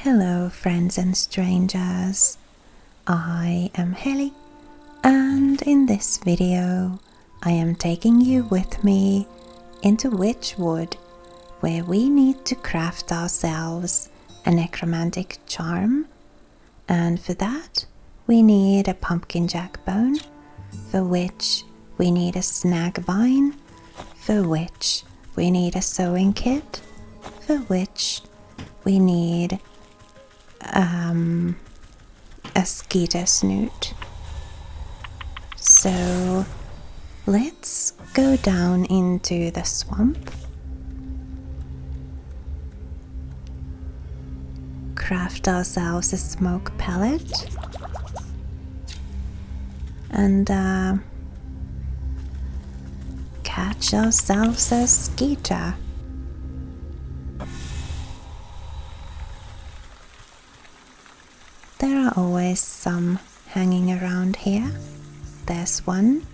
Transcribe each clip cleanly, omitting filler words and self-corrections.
Hello friends and strangers, I am Heli, and in this video I am taking you with me into Wytchwood, where we need to craft ourselves a necromantic charm, and for that we need a pumpkin jack bone, for which we need a snag vine, for which we need a sewing kit, for which we need a skeeter snoot. So let's go down into the swamp, craft ourselves a smoke pellet, and catch ourselves a skeeter. There are always some hanging around here. There's one.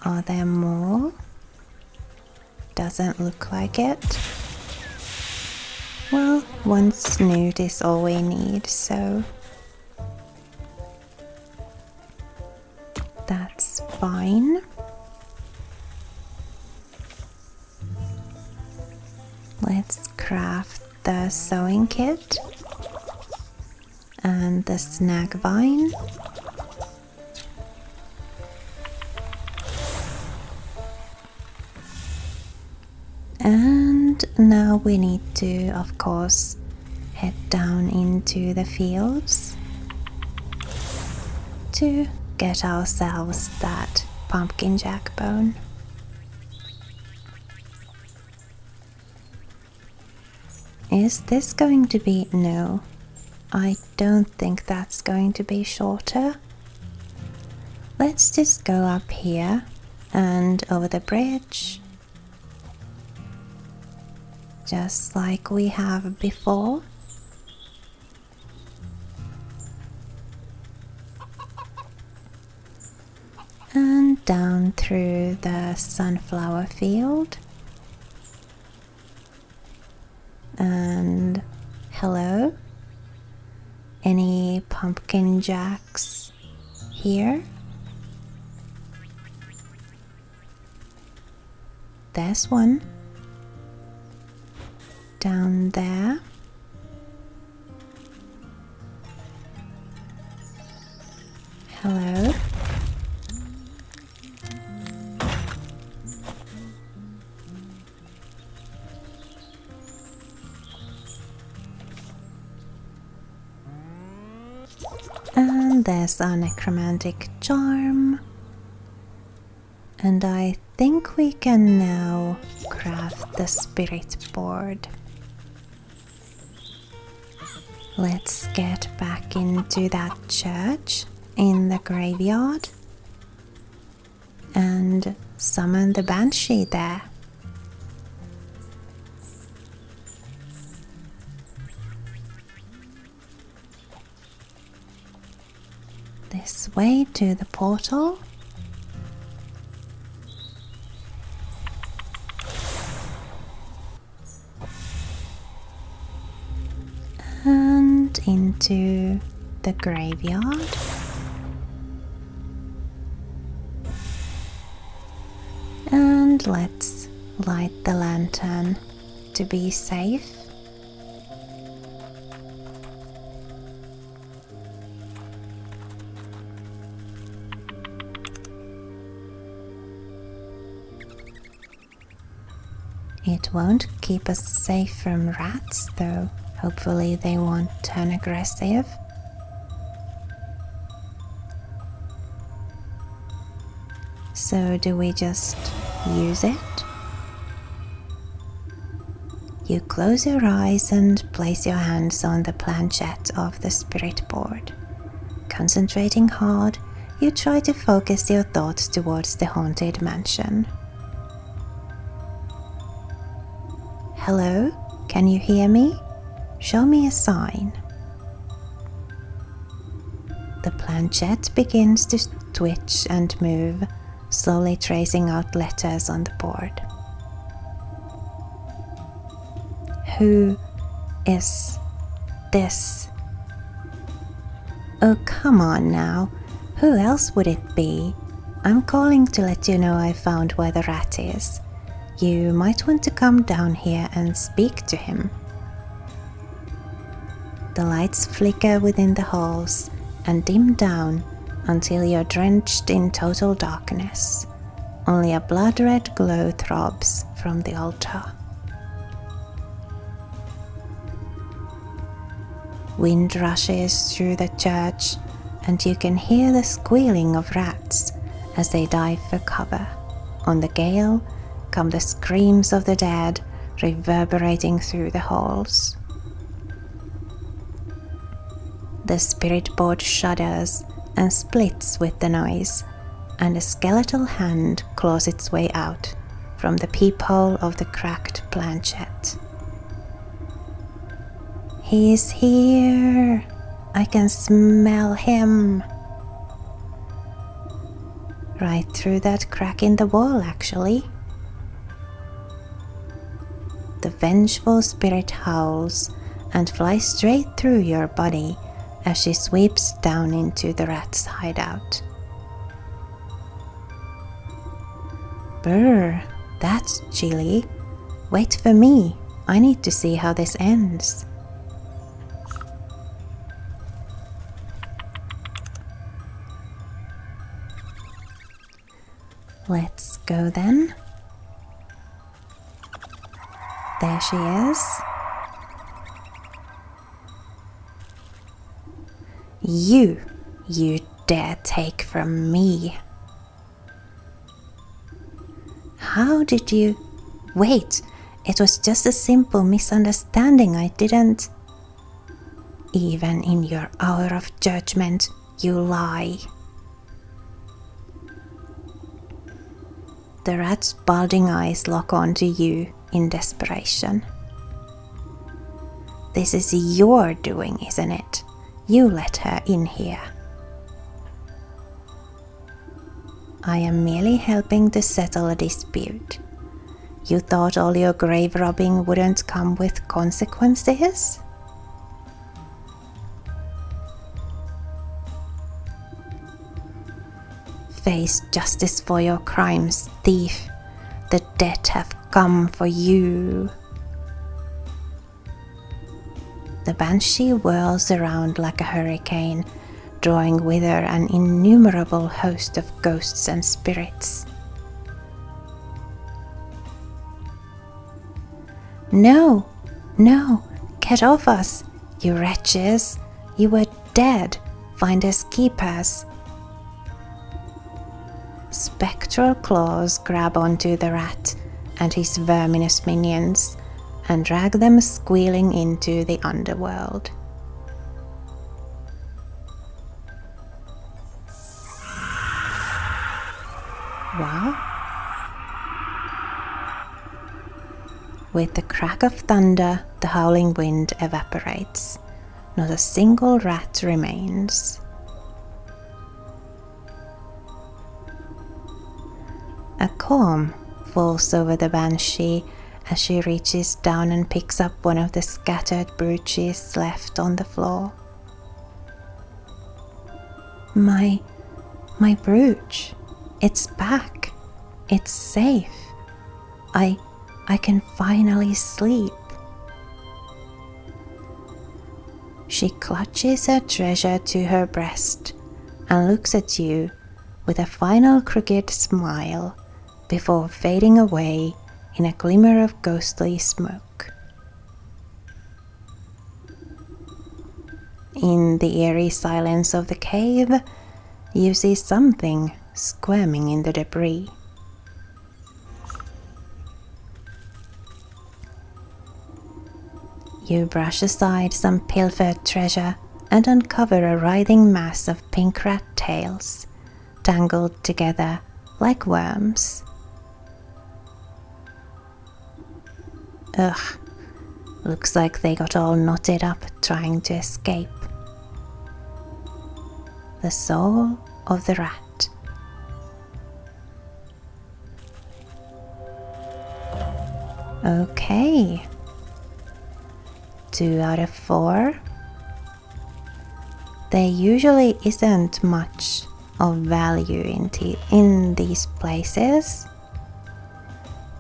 Are there more? Doesn't look like it. Well, one snoot is all we need, so that's fine. Let's craft the sewing kit and the snag vine. And now we need to, of course, head down into the fields to get ourselves that pumpkin jack bone. Is this going to be... No, I don't think that's going to be shorter. Let's just go up here and over the bridge, just like we have before. And down through the sunflower field. And hello? Any pumpkin jacks here? There's one. Down there. Hello. And there's our necromantic charm. And I think we can now craft the spirit board. Let's get back into that church in the graveyard and summon the banshee there. This way to the portal. And into the graveyard. And let's light the lantern to be safe. It won't keep us safe from rats, though. Hopefully they won't turn aggressive. So do we just use it? You close your eyes and place your hands on the planchette of the spirit board. Concentrating hard, you try to focus your thoughts towards the haunted mansion. Hello? Can you hear me? Show me a sign. The planchette begins to twitch and move, slowly tracing out letters on the board. Who is this. Oh, come on now. Who else would it be? I'm calling to let you know I found where the rat is. You might want to come down here and speak to him. The lights flicker within the halls and dim down until you're drenched in total darkness. Only a blood-red glow throbs from the altar. Wind rushes through the church, and you can hear the squealing of rats as they dive for cover. On the gale come the screams of the dead reverberating through the halls. The spirit board shudders and splits with the noise, and a skeletal hand claws its way out from the peephole of the cracked planchette. He's here! I can smell him! Right through that crack in the wall, actually. The vengeful spirit howls and flies straight through your body as she sweeps down into the rat's hideout. Brr, that's chilly. Wait for me. I need to see how this ends. Let's go then. There she is. You dare take from me. How did you... Wait, it was just a simple misunderstanding. I didn't... Even in your hour of judgment, you lie. The rat's bulging eyes lock onto you in desperation. This is your doing, isn't it? You let her in here. I am merely helping to settle a dispute. You thought all your grave robbing wouldn't come with consequences? Face justice for your crimes, thief. The dead have come for you. The banshee whirls around like a hurricane, drawing with her an innumerable host of ghosts and spirits. No, get off us, you wretches. You were dead, finders keepers. Spectral claws grab onto the rat and his verminous minions and drag them squealing into the underworld. Wow. With the crack of thunder, the howling wind evaporates. Not a single rat remains. A calm falls over the banshee as she reaches down and picks up one of the scattered brooches left on the floor. My brooch. It's back. It's safe. I can finally sleep. She clutches her treasure to her breast and looks at you with a final crooked smile before fading away in a glimmer of ghostly smoke. In the eerie silence of the cave, you see something squirming in the debris. You brush aside some pilfered treasure and uncover a writhing mass of pink rat tails, tangled together like worms. Ugh, looks like they got all knotted up trying to escape. The soul of the rat. Okay. 2 out of 4. there usually isn't much of value in these places,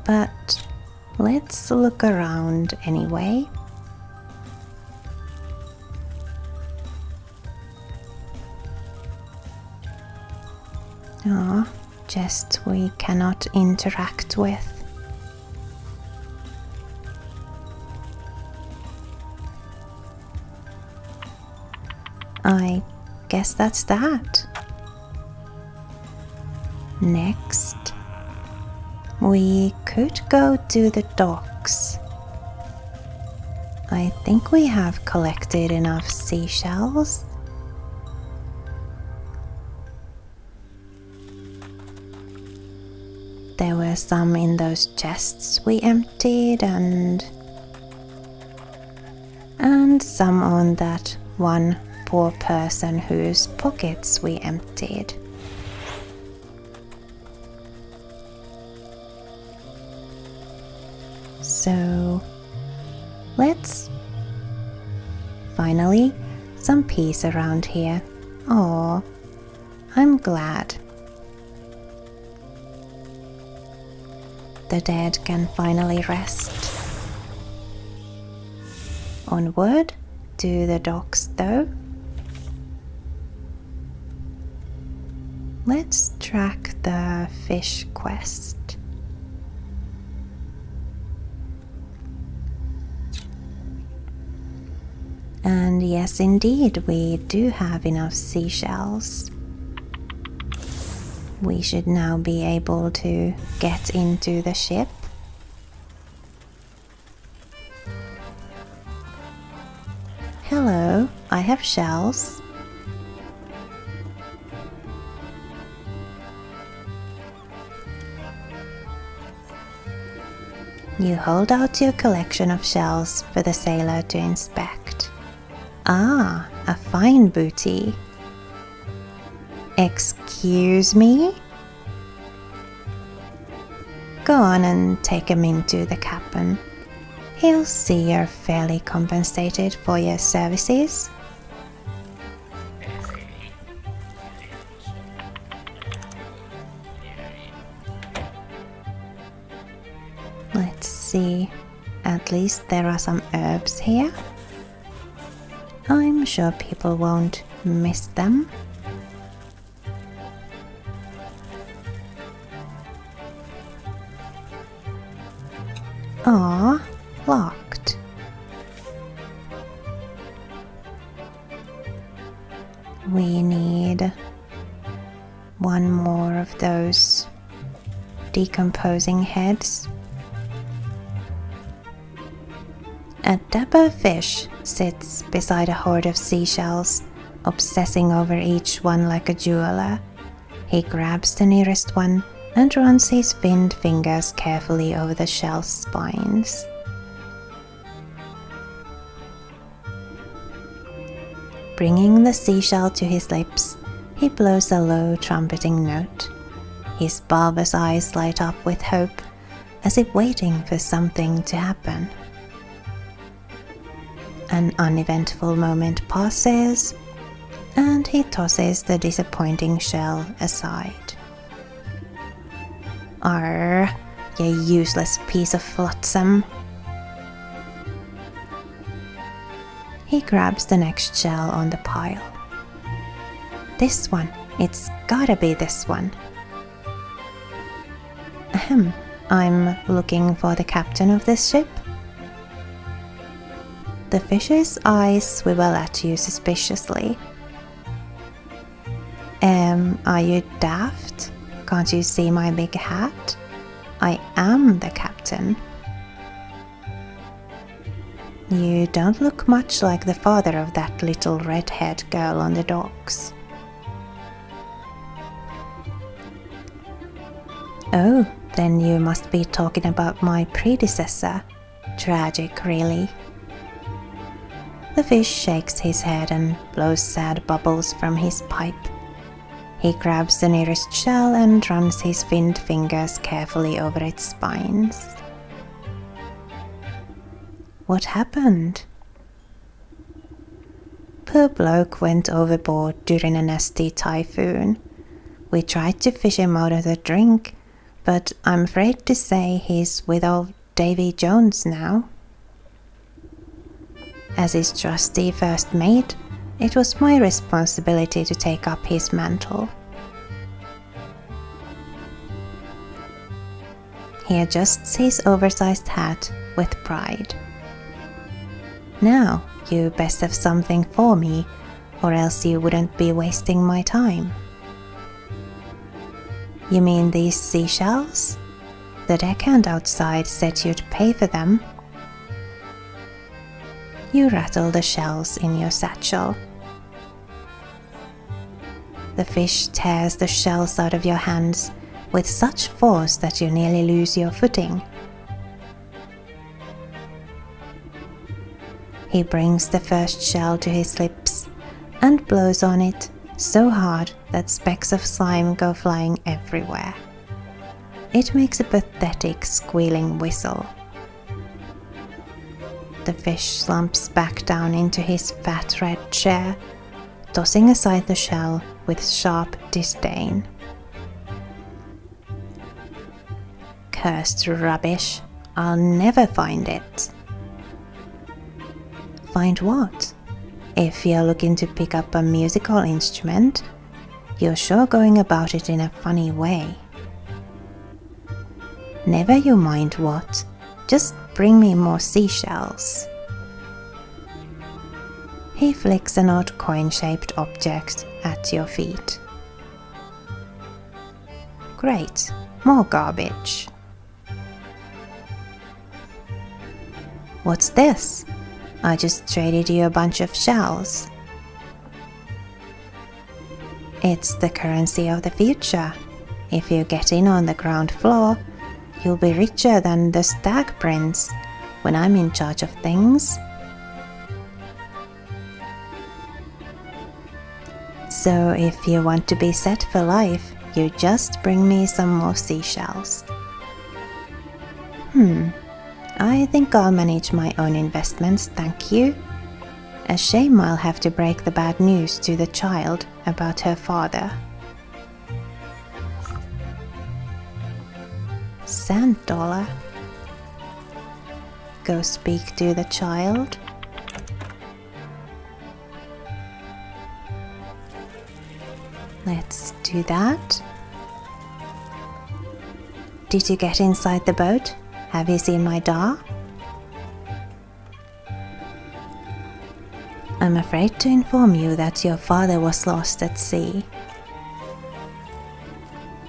but let's look around anyway. Oh, chests we cannot interact with. I guess that's that. Next, we could go to the docks. I think we have collected enough seashells. There were some in those chests we emptied and some on that one poor person whose pockets we emptied. So let's finally some peace around here. Oh, I'm glad. The dead can finally rest. Onward to the docks though. Let's track the fish quest. And yes, indeed, we do have enough seashells. We should now be able to get into the ship. Hello, I have shells. You hold out your collection of shells for the sailor to inspect. Ah, a fine booty. Excuse me? Go on and take him into the cabin. He'll see you're fairly compensated for your services. Let's see, at least there are some herbs here. I'm sure people won't miss them. Ah, locked. We need one more of those decomposing heads. A dapper fish sits beside a hoard of seashells, obsessing over each one like a jeweler. He grabs the nearest one and runs his finned fingers carefully over the shell spines. Bringing the seashell to his lips, he blows a low trumpeting note. His bulbous eyes light up with hope, as if waiting for something to happen. An uneventful moment passes, and he tosses the disappointing shell aside. Arr, you useless piece of flotsam. He grabs the next shell on the pile. This one, it's gotta be this one. Ahem, I'm looking for the captain of this ship. The fish's eyes swivel at you suspiciously. Are you daft? Can't you see my big hat? I am the captain. You don't look much like the father of that little red-haired girl on the docks. Oh, then you must be talking about my predecessor. Tragic, really. The fish shakes his head and blows sad bubbles from his pipe. He grabs the nearest shell and runs his finned fingers carefully over its spines. What happened? poor bloke went overboard during a nasty typhoon. We tried to fish him out of the drink, but I'm afraid to say he's with old Davy Jones now. As his trusty first mate, it was my responsibility to take up his mantle. He adjusts his oversized hat with pride. Now, you best have something for me, or else you wouldn't be wasting my time. You mean these seashells? The deckhand outside said you'd pay for them. You rattle the shells in your satchel. The fish tears the shells out of your hands with such force that you nearly lose your footing. He brings the first shell to his lips and blows on it so hard that specks of slime go flying everywhere. It makes a pathetic squealing whistle. The fish slumps back down into his fat red chair, tossing aside the shell with sharp disdain. Cursed rubbish, I'll never find it. Find what? If you're looking to pick up a musical instrument, you're sure going about it in a funny way. Never you mind what, just bring me more seashells. He flicks an odd coin-shaped object at your feet. Great, more garbage. What's this? I just traded you a bunch of shells. It's the currency of the future. If you get in on the ground floor, you'll be richer than the Stag Prince when I'm in charge of things. So if you want to be set for life, you just bring me some more seashells. I think I'll manage my own investments, thank you. A shame I'll have to break the bad news to the child about her father. Sand dollar. Go speak to the child. Let's do that. Did you get inside the boat? Have you seen my da? I'm afraid to inform you that your father was lost at sea.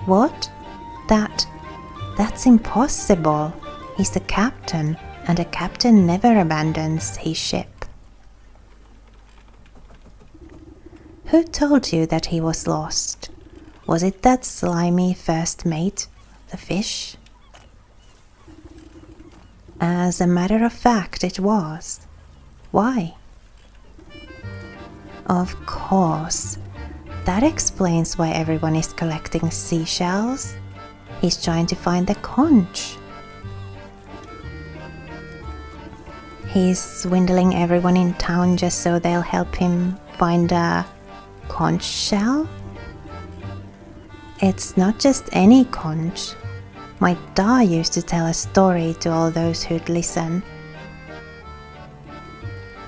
What? That's impossible. He's the captain, and a captain never abandons his ship. Who told you that he was lost? Was it that slimy first mate, the fish? As a matter of fact, it was. Why? Of course. That explains why everyone is collecting seashells. He's trying to find the conch. He's swindling everyone in town just so they'll help him find a conch shell? It's not just any conch. My da used to tell a story to all those who'd listen.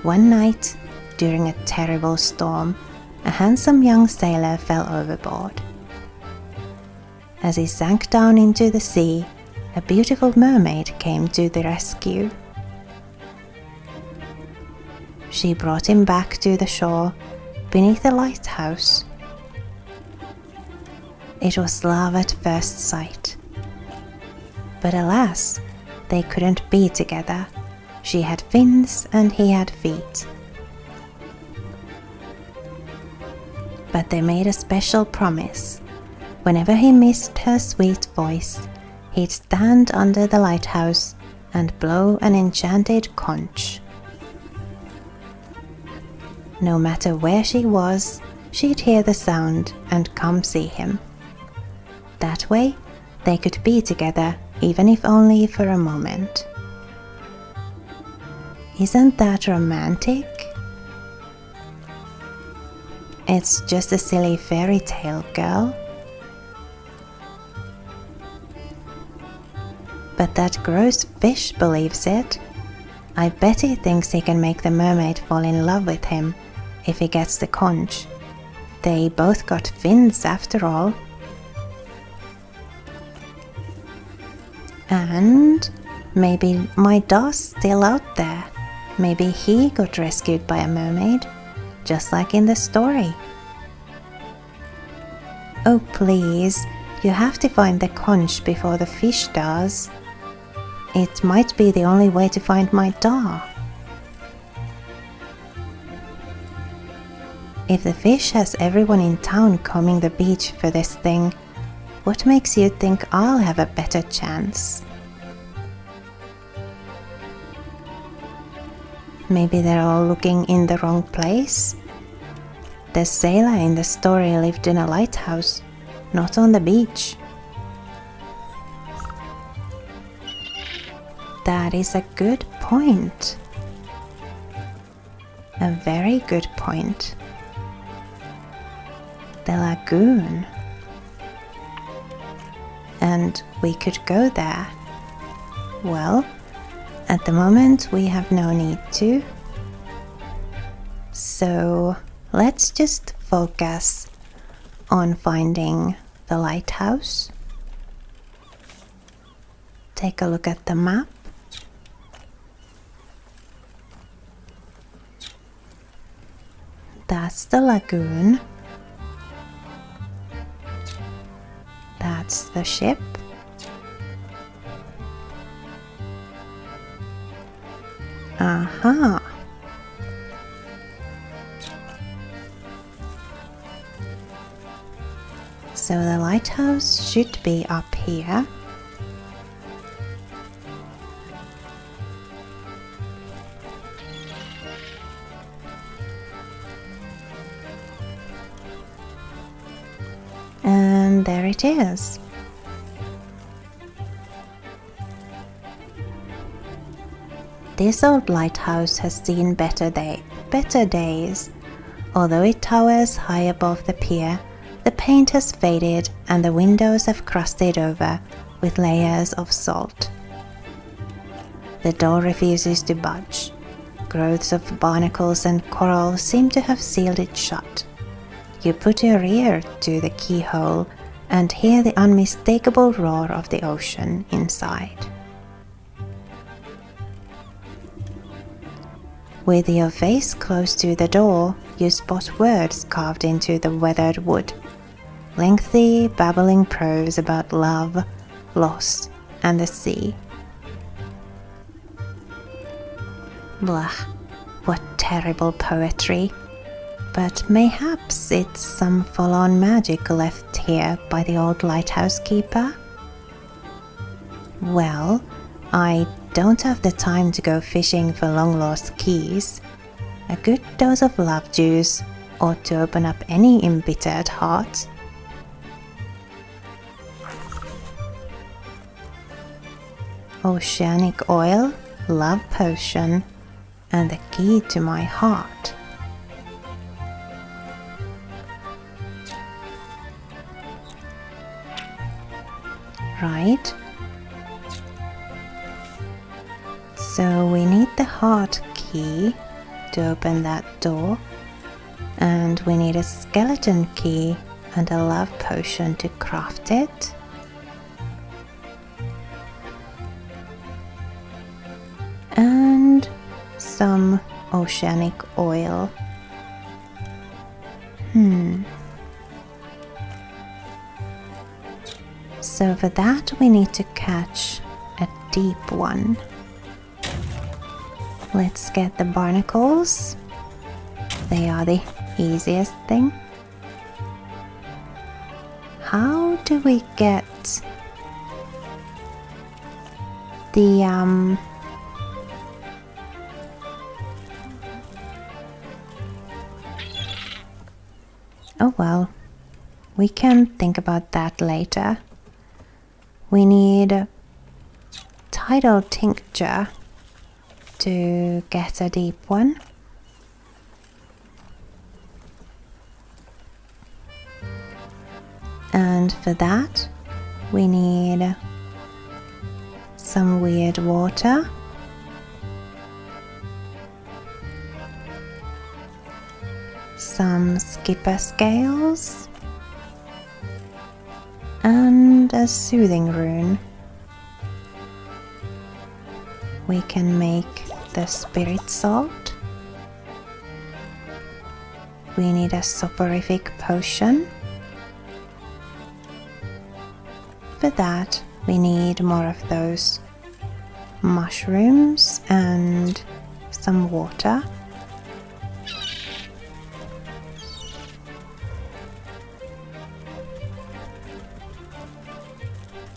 One night, during a terrible storm, a handsome young sailor fell overboard. As he sank down into the sea, a beautiful mermaid came to the rescue. She brought him back to the shore beneath the lighthouse. It was love at first sight. But alas, they couldn't be together. She had fins and he had feet. But they made a special promise. Whenever he missed her sweet voice, he'd stand under the lighthouse and blow an enchanted conch. No matter where she was, she'd hear the sound and come see him. That way, they could be together, even if only for a moment. Isn't that romantic? It's just a silly fairy tale, girl. But that gross fish believes it. I bet he thinks he can make the mermaid fall in love with him if he gets the conch. They both got fins after all. And maybe my dog's still out there. Maybe he got rescued by a mermaid, just like in the story. Oh please, you have to find the conch before the fish does. It might be the only way to find my dog. If the fish has everyone in town combing the beach for this thing, what makes you think I'll have a better chance? Maybe they're all looking in the wrong place? The sailor in the story lived in a lighthouse, not on the beach. That is a good point. A very good point. The lagoon. And we could go there. Well, at the moment we have no need to. So let's just focus on finding the lighthouse. Take a look at the map. That's the lagoon. That's the ship. Aha! So the lighthouse should be up here. And there it is. This old lighthouse has seen better days. Although it towers high above the pier, the paint has faded and the windows have crusted over with layers of salt. The door refuses to budge. Growths of barnacles and coral seem to have sealed it shut. You put your ear to the keyhole and hear the unmistakable roar of the ocean inside. With your face close to the door, you spot words carved into the weathered wood. Lengthy, babbling prose about love, loss, and the sea. Blah, what terrible poetry. But mayhaps it's some full-on magic left here by the old lighthouse keeper? Well, I don't have the time to go fishing for long-lost keys. A good dose of love juice ought to open up any embittered heart. Oceanic oil, love potion, and the key to my heart. Right? So we need the heart key to open that door, and we need a skeleton key and a love potion to craft it. And some oceanic oil. So for that we need to catch a deep one. Let's get the barnacles. They are the easiest thing. How do we get the oh well, we can think about that later. We need a tidal tincture to get a deep one. And for that, we need some weird water, some skipper scales, and a soothing rune. We can make the spirit salt. We need a soporific potion. For that, we need more of those mushrooms and some water.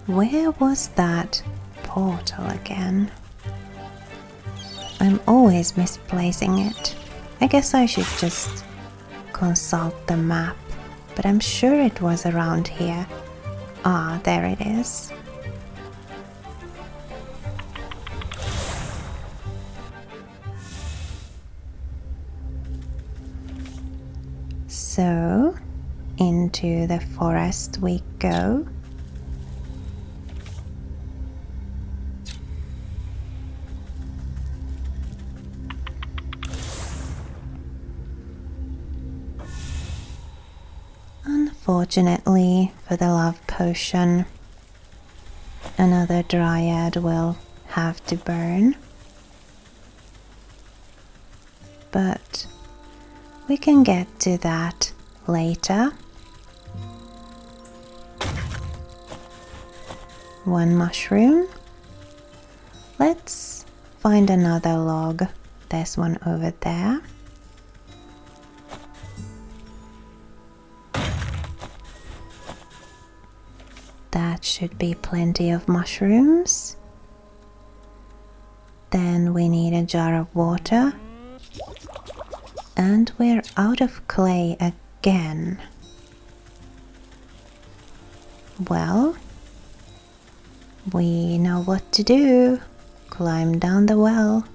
Where was that portal again? I'm always misplacing it. I guess I should just consult the map, but I'm sure it was around here. Ah, there it is. So, into the forest we go. Unfortunately for the love potion, another dryad will have to burn. But we can get to that later. One mushroom. Let's find another log. There's one over there. That should be plenty of mushrooms. Then we need a jar of water. And we're out of clay again. Well, we know what to do. Climb down the well.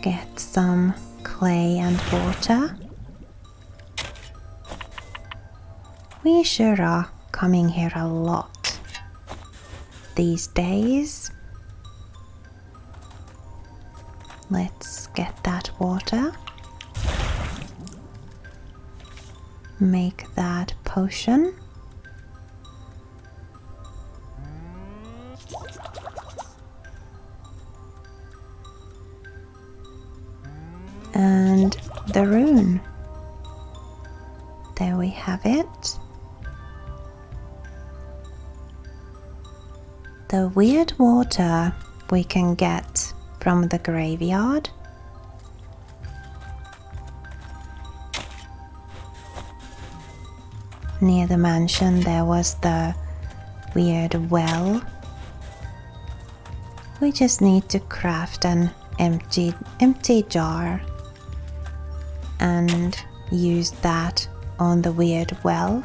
Get some clay and water. We sure are coming here a lot these days. Let's get that water. Make that potion. And the rune. There we have it. The weird water we can get from the graveyard. Near the mansion there was the weird well. We just need to craft an empty jar and use that on the weird well.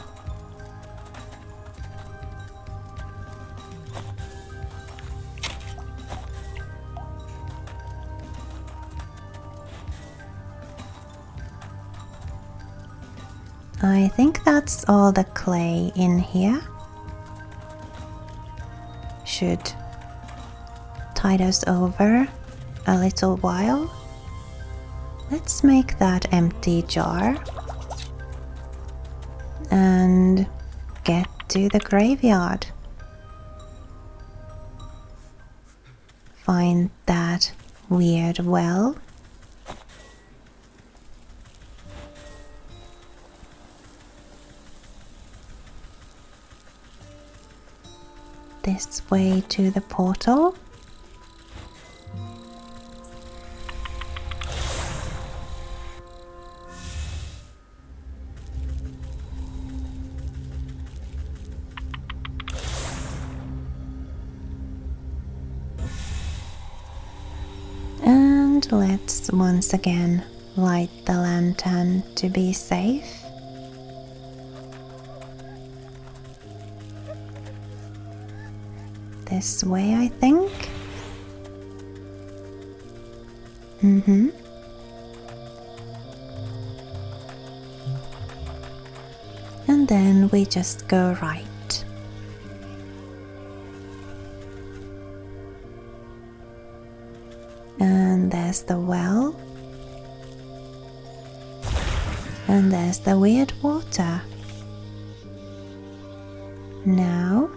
I think that's all the clay in here. Should tide us over a little while. Let's make that empty jar and get to the graveyard. Find that weird well. This way to the portal. And let's once again light the lantern to be safe. This way, I think. then we just go right. And there's the well. And there's the weird water. Now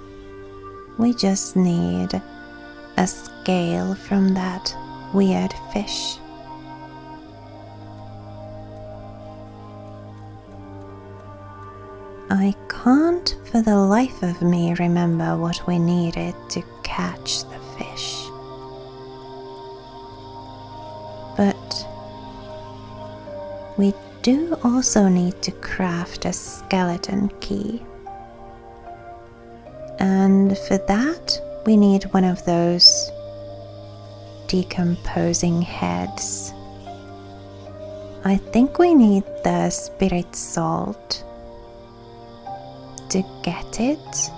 we just need a scale from that weird fish. I can't for the life of me remember what we needed to catch the fish. But we do also need to craft a skeleton key. And for that, we need one of those decomposing heads. I think we need the spirit salt to get it.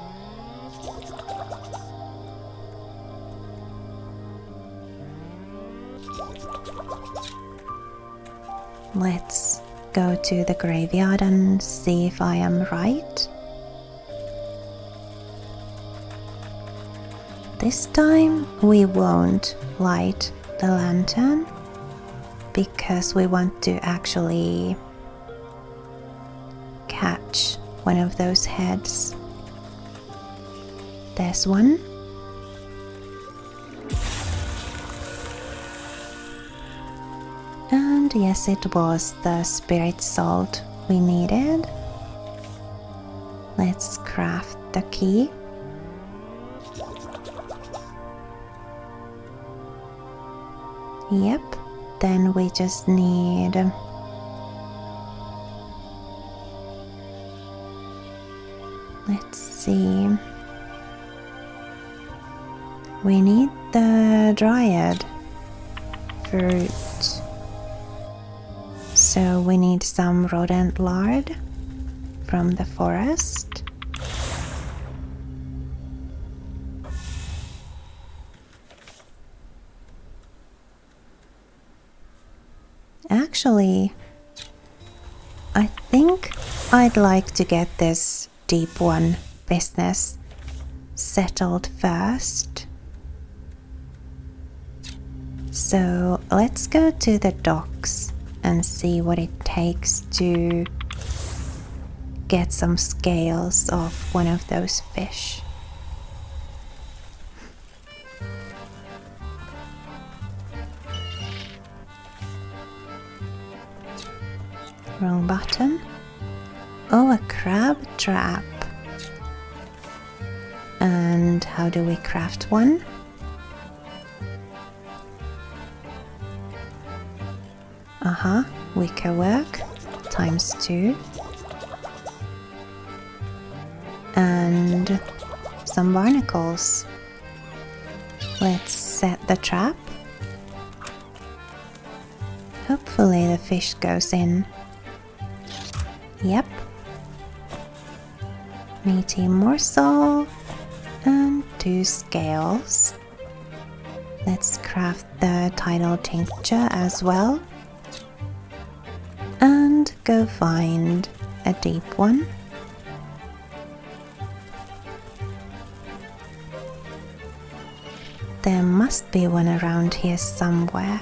Let's go to the graveyard and see if I am right. This time we won't light the lantern because we want to actually catch one of those heads. There's one. And yes, it was the spirit salt we needed. Let's craft the key. Yep, then we just need let's see. We need the dryad fruit. So we need some rodent lard from the forest. Actually, I think I'd like to get this deep one business settled first. So let's go to the docks and see what it takes to get some scales off one of those fish. Wrong button. Oh, a crab trap. And how do we craft one? Wicker work ×2. And some barnacles. Let's set the trap. Hopefully the fish goes in. Yep. Meaty morsel and 2 scales. Let's craft the tidal tincture as well. And go find a deep one. There must be one around here somewhere.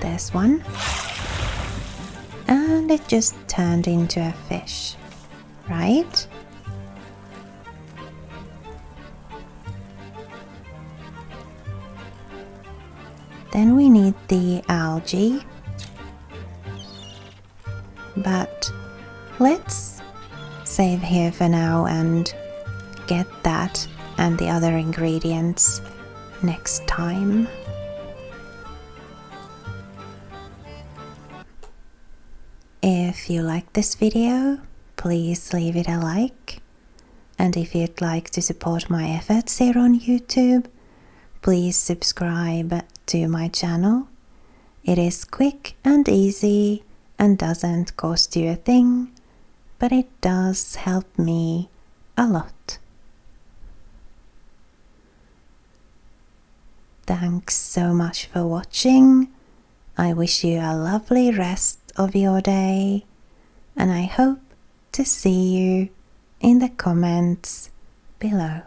There's one. And it just turned into a fish, right? Then we need the algae. But let's save here for now and get that and the other ingredients next time. If you like this video, please leave it a like. And if you'd like to support my efforts here on YouTube, please subscribe to my channel. It is quick and easy and doesn't cost you a thing, but it does help me a lot. Thanks so much for watching. I wish you a lovely rest of your day, and I hope to see you in the comments below.